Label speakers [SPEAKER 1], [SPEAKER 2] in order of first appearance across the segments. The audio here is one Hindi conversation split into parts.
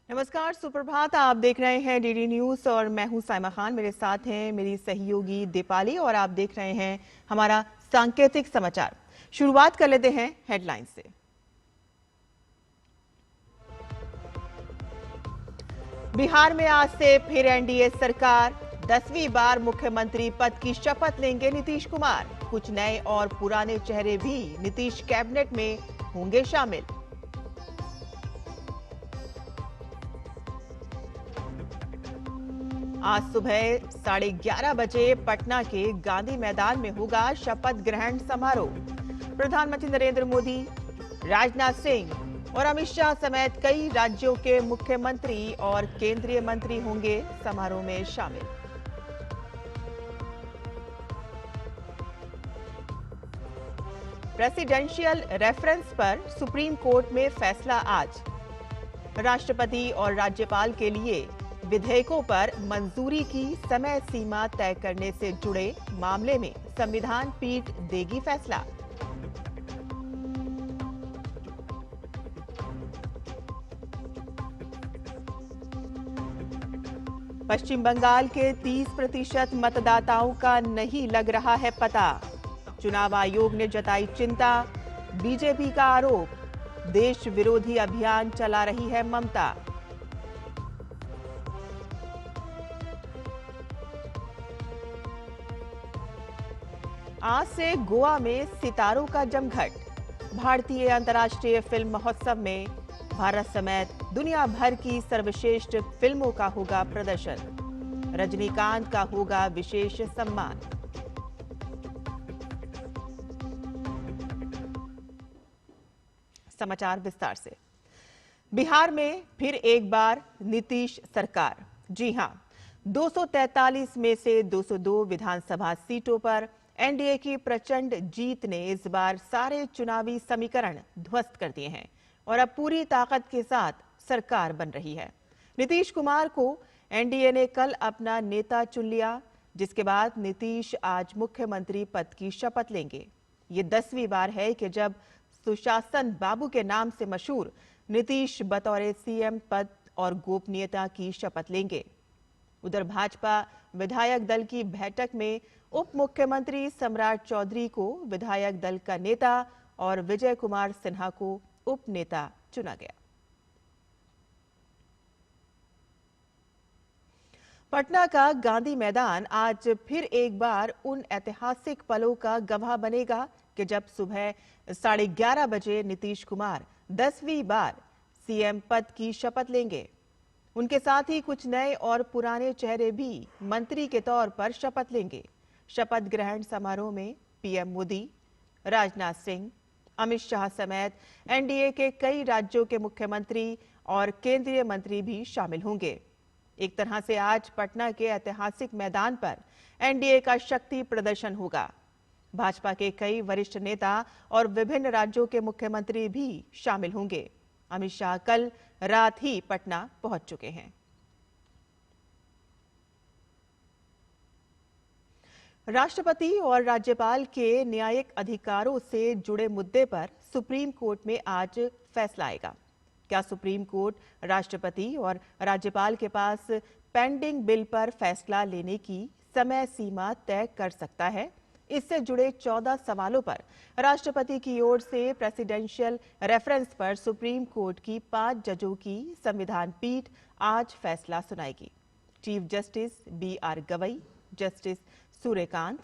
[SPEAKER 1] नमस्कार, सुप्रभात। आप देख रहे हैं डीडी न्यूज और मैं हूं साइमा खान। मेरे साथ हैं मेरी सहयोगी दीपाली और आप देख रहे हैं हमारा सांकेतिक समाचार। शुरुआत कर लेते हैं हेडलाइन से। बिहार में आज से फिर एनडीए सरकार, 10वीं बार मुख्यमंत्री पद की शपथ लेंगे नीतीश कुमार। कुछ नए और पुराने चेहरे भी नीतीश कैबिनेट में होंगे शामिल। आज सुबह 11:30 बजे पटना के गांधी मैदान में होगा शपथ ग्रहण समारोह। प्रधानमंत्री नरेंद्र मोदी, राजनाथ सिंह और अमित शाह समेत कई राज्यों के मुख्यमंत्री और केंद्रीय मंत्री होंगे समारोह में शामिल। प्रेसिडेंशियल रेफरेंस पर सुप्रीम कोर्ट में फैसला आज। राष्ट्रपति और राज्यपाल के लिए विधेयकों पर मंजूरी की समय सीमा तय करने से जुड़े मामले में संविधान पीठ देगी फैसला। पश्चिम बंगाल के 30% मतदाताओं का नहीं लग रहा है पता। चुनाव आयोग ने जताई चिंता। बीजेपी का आरोप, देश विरोधी अभियान चला रही है ममता। आज से गोवा में सितारों का जमघट। भारतीय अंतर्राष्ट्रीय फिल्म महोत्सव में भारत समेत दुनिया भर की सर्वश्रेष्ठ फिल्मों का होगा प्रदर्शन। रजनीकांत का होगा विशेष सम्मान। समाचार विस्तार से। बिहार में फिर एक बार नीतीश सरकार। जी हां, 243 में से 202 विधानसभा सीटों पर एनडीए की प्रचंड जीत ने इस बार सारे चुनावी समीकरण ध्वस्त कर दिए हैं और अब पूरी ताकत के साथ सरकार बन रही है। नीतीश कुमार को एनडीए ने कल अपना नेता चुन लिया, जिसके बाद नीतीश आज मुख्यमंत्री पद की शपथ लेंगे। ये 10वीं बार है कि जब सुशासन बाबू के नाम से मशहूर नीतीश बतौर सीएम पद और गोपनीयता की शपथ लेंगे। उधर भाजपा विधायक दल की बैठक में उप मुख्यमंत्री सम्राट चौधरी को विधायक दल का नेता और विजय कुमार सिन्हा को उप नेता चुना गया। पटना का गांधी मैदान आज फिर एक बार उन ऐतिहासिक पलों का गवाह बनेगा कि जब सुबह 11:30 बजे नीतीश कुमार 10वीं बार सीएम पद की शपथ लेंगे। उनके साथ ही कुछ नए और पुराने चेहरे भी मंत्री के तौर पर शपथ लेंगे। शपथ ग्रहण समारोह में पीएम मोदी, राजनाथ सिंह, अमित शाह समेत एनडीए के कई राज्यों के मुख्यमंत्री और केंद्रीय मंत्री भी शामिल होंगे। एक तरह से आज पटना के ऐतिहासिक मैदान पर एनडीए का शक्ति प्रदर्शन होगा। भाजपा के कई वरिष्ठ नेता और विभिन्न राज्यों के मुख्यमंत्री भी शामिल होंगे। अमित शाह कल रात ही पटना पहुंच चुके हैं। राष्ट्रपति और राज्यपाल के न्यायिक अधिकारों से जुड़े मुद्दे पर सुप्रीम कोर्ट में आज फैसला आएगा। क्या सुप्रीम कोर्ट राष्ट्रपति और राज्यपाल के पास पेंडिंग बिल पर फैसला लेने की समय सीमा तय कर सकता है? इससे जुड़े 14 सवालों पर राष्ट्रपति की ओर से प्रेसिडेंशियल रेफरेंस पर सुप्रीम कोर्ट की 5 जजों की संविधान पीठ आज फैसला सुनाएगी। Chief justice BR Gavai, justice Suryakant,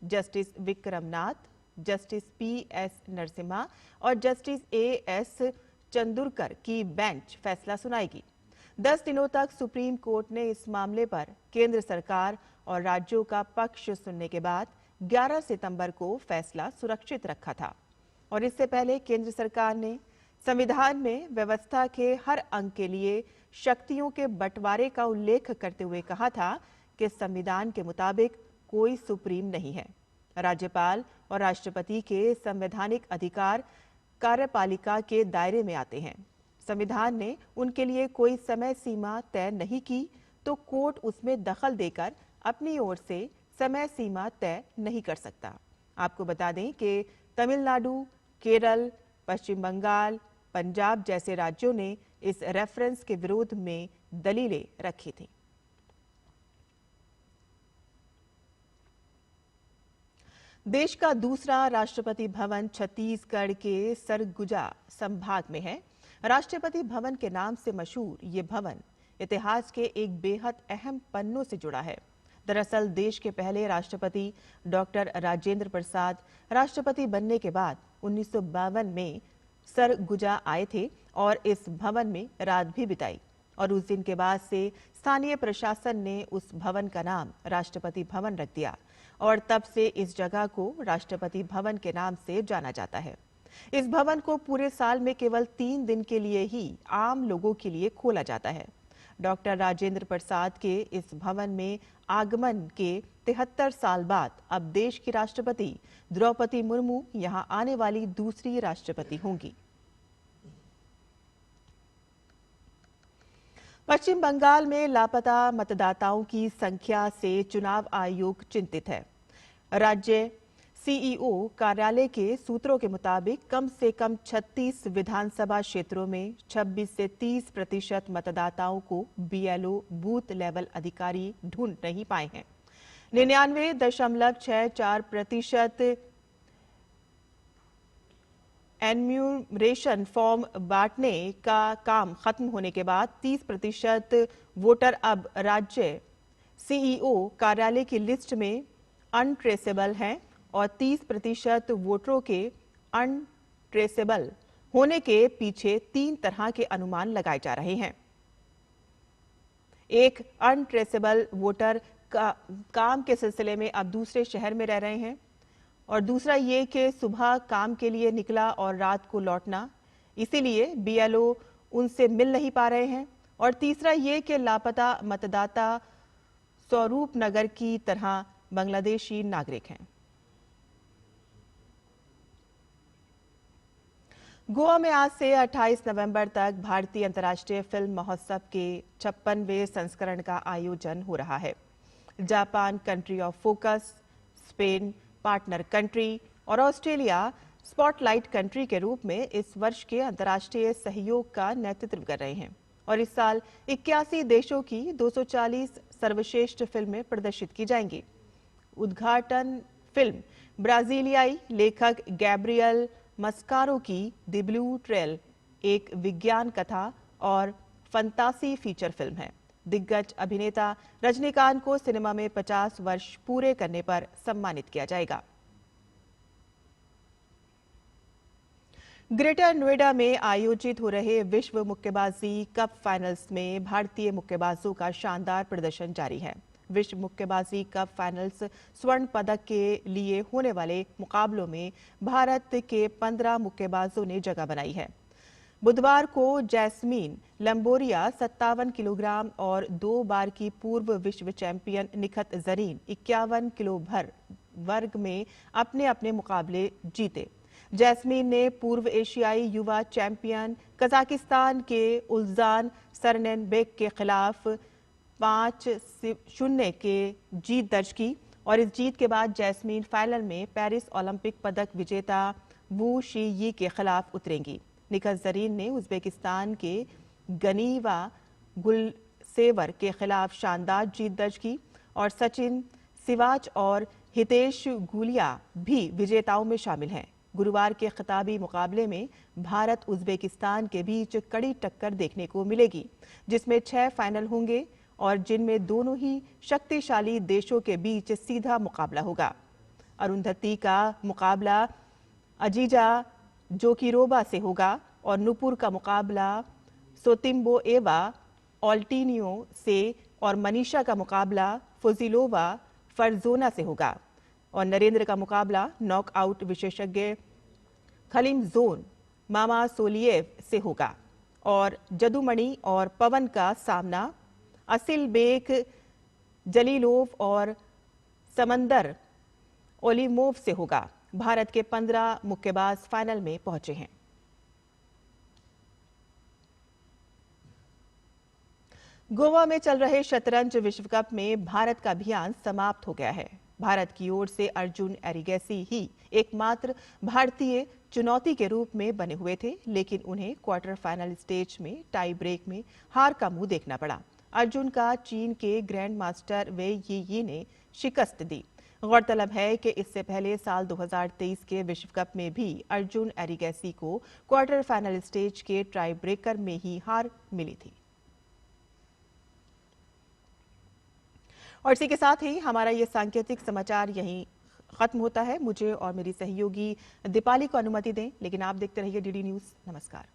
[SPEAKER 1] justice Vikram Nath, justice PS Narasimha और जस्टिस AS चंदुरकर की बेंच फैसला सुनाएगी। 10 दिनों तक सुप्रीम कोर्ट ने इस मामले पर केंद्र सरकार और राज्यों का पक्ष सुनने के बाद 11 सितंबर को फैसला सुरक्षित रखा था और इससे पहले केंद्र सरकार ने संविधान में व्यवस्था के हर अंग के लिए शक्तियों के बंटवारे का उल्लेख करते हुए कहा था कि संविधान के मुताबिक कोई सुप्रीम नहीं है। राज्यपाल और राष्ट्रपति के संवैधानिक अधिकार कार्यपालिका के दायरे में आते हैं। संविधान ने उनके लिए कोई समय सीमा तय नहीं की तो कोर्ट उसमें दखल देकर अपनी ओर से समय सीमा तय नहीं कर सकता। आपको बता दें कि तमिलनाडु, केरल, पश्चिम बंगाल, पंजाब जैसे राज्यों ने इस रेफरेंस के विरोध में दलीलें रखी थीं। देश का दूसरा राष्ट्रपति भवन छत्तीसगढ़ के सरगुजा संभाग में है। राष्ट्रपति भवन के नाम से मशहूर ये भवन इतिहास के एक बेहद अहम पन्नों से जुड़ा है। दरअसल देश के पहले राष्ट्रपति डॉक्टर राजेंद्र प्रसाद राष्ट्रपति बनने के बाद 1952 में सरगुजा आए थे और इस भवन में रात भी बिताई और उस दिन के बाद से स्थानीय प्रशासन ने उस भवन का नाम राष्ट्रपति भवन रख दिया और तब से इस जगह को राष्ट्रपति भवन के नाम से जाना जाता है। इस भवन को पूरे साल में केवल 3 दिन के लिए ही आम लोगों के लिए खोला जाता है। डॉक्टर राजेंद्र प्रसाद के इस भवन में आगमन के 73 साल बाद अब देश की राष्ट्रपति द्रौपदी मुर्मू यहां आने वाली दूसरी राष्ट्रपति होंगी। पश्चिम बंगाल में लापता मतदाताओं की संख्या से चुनाव आयोग चिंतित है। राज्य सीईओ कार्यालय के सूत्रों के मुताबिक कम से कम 36 विधानसभा क्षेत्रों में 26 से 30% मतदाताओं को बीएलओ बूथ लेवल अधिकारी ढूंढ नहीं पाए हैं। 99.64% एन्यूमरेशन फॉर्म बांटने का काम खत्म होने के बाद 30% वोटर अब राज्य सीईओ कार्यालय की लिस्ट में अनट्रेसेबल हैं और 30% वोटरों के अनट्रेसेबल होने के पीछे 3 तरह के अनुमान लगाए जा रहे हैं। एक, अनट्रेसेबल वोटर काम के सिलसिले में अब दूसरे शहर में रह रहे हैं और दूसरा ये कि सुबह काम के लिए निकला और रात को लौटना, इसीलिए बीएलओ उनसे मिल नहीं पा रहे हैं और तीसरा ये कि लापता मतदाता स्वरूप नगर की तरह बांग्लादेशी नागरिक हैं। गोवा में आज से 28 नवंबर तक भारतीय अंतर्राष्ट्रीय फिल्म महोत्सव के 56वें संस्करण का आयोजन हो रहा है। Japan country of focus, Spain partner country और ऑस्ट्रेलिया स्पॉटलाइट कंट्री के रूप में इस वर्ष के अंतर्राष्ट्रीय सहयोग का नेतृत्व कर रहे हैं और इस साल 81 देशों की 240 सर्वश्रेष्ठ फिल्में प्रदर्शित की जाएंगी। उद्घाटन फिल्म ब्राजीलियाई लेखक गैब्रियल मस्कारो की द ब्लू ट्रेल एक विज्ञान कथा और फंतासी फीचर फिल्म है। दिग्गज अभिनेता रजनीकांत को सिनेमा में 50 वर्ष पूरे करने पर सम्मानित किया जाएगा। ग्रेटर नोएडा में आयोजित हो रहे विश्व मुक्केबाजी कप फाइनल्स में भारतीय मुक्केबाजों का शानदार प्रदर्शन जारी है। विश्व मुक्केबाजी कप फाइनल्स स्वर्ण पदक के लिए होने वाले मुकाबलों में भारत के 15 मुक्केबाजों ने जगह बनाई है। बुधवार को जैस्मीन लंबोरिया 57 किलोग्राम और 2 बार की पूर्व विश्व चैंपियन निखत जरीन 51 किलो भर वर्ग में अपने अपने मुकाबले जीते। जैस्मीन ने पूर्व एशियाई युवा चैंपियन कजाकिस्तान के उल्जान सरनेनबेक के खिलाफ 5-0 के जीत दर्ज की और इस जीत के बाद जैस्मीन फाइनल में पेरिस ओलंपिक पदक विजेता वू शी यी के खिलाफ उतरेंगी। निखत जरीन ने उज्बेकिस्तान के गनीवा गुलसेवर के खिलाफ शानदार जीत दर्ज की और सचिन सिवाच और हितेश गुलिया भी विजेताओं में शामिल हैं। गुरुवार के खिताबी मुकाबले में भारत उज्बेकिस्तान के बीच कड़ी टक्कर देखने को मिलेगी, जिसमें 6 फाइनल होंगे और जिनमें दोनों ही शक्तिशाली देशों के बीच सीधा मुकाबला होगा। अरुंधति का मुकाबला अजीजा जोकिरोबा से होगा और नुपुर का मुकाबला सोतिम्बो एवा ऑल्टिनियो से और मनीषा का मुकाबला फुजिलोवा फरजोना से होगा और नरेंद्र का मुकाबला नॉकआउट विशेषज्ञ खलीम जोन मामा सोलिएव से होगा और जदुमणि और पवन का सामना असिल बेक जलीलोव और समंदर ओलिमोव से होगा। भारत के 15 मुक्केबाज फाइनल में पहुंचे हैं। गोवा में चल रहे शतरंज विश्व कप में भारत का अभियान समाप्त हो गया है। भारत की ओर से अर्जुन एरिगैसी ही एकमात्र भारतीय चुनौती के रूप में बने हुए थे, लेकिन उन्हें क्वार्टर फाइनल स्टेज में टाई ब्रेक में हार का मुंह देखना पड़ा। अर्जुन का चीन के ग्रैंड मास्टर वेई यी ने शिकस्त दी। गौरतलब है कि इससे पहले साल 2023 के विश्व कप में भी अर्जुन एरिगैसी को क्वार्टर फाइनल स्टेज के टाई ब्रेकर में ही हार मिली थी। और इसी के साथ ही हमारा ये सांकेतिक समाचार यहीं खत्म होता है। मुझे और मेरी सहयोगी दीपाली को अनुमति दें, लेकिन आप देखते रहिए डीडी न्यूज़। नमस्कार।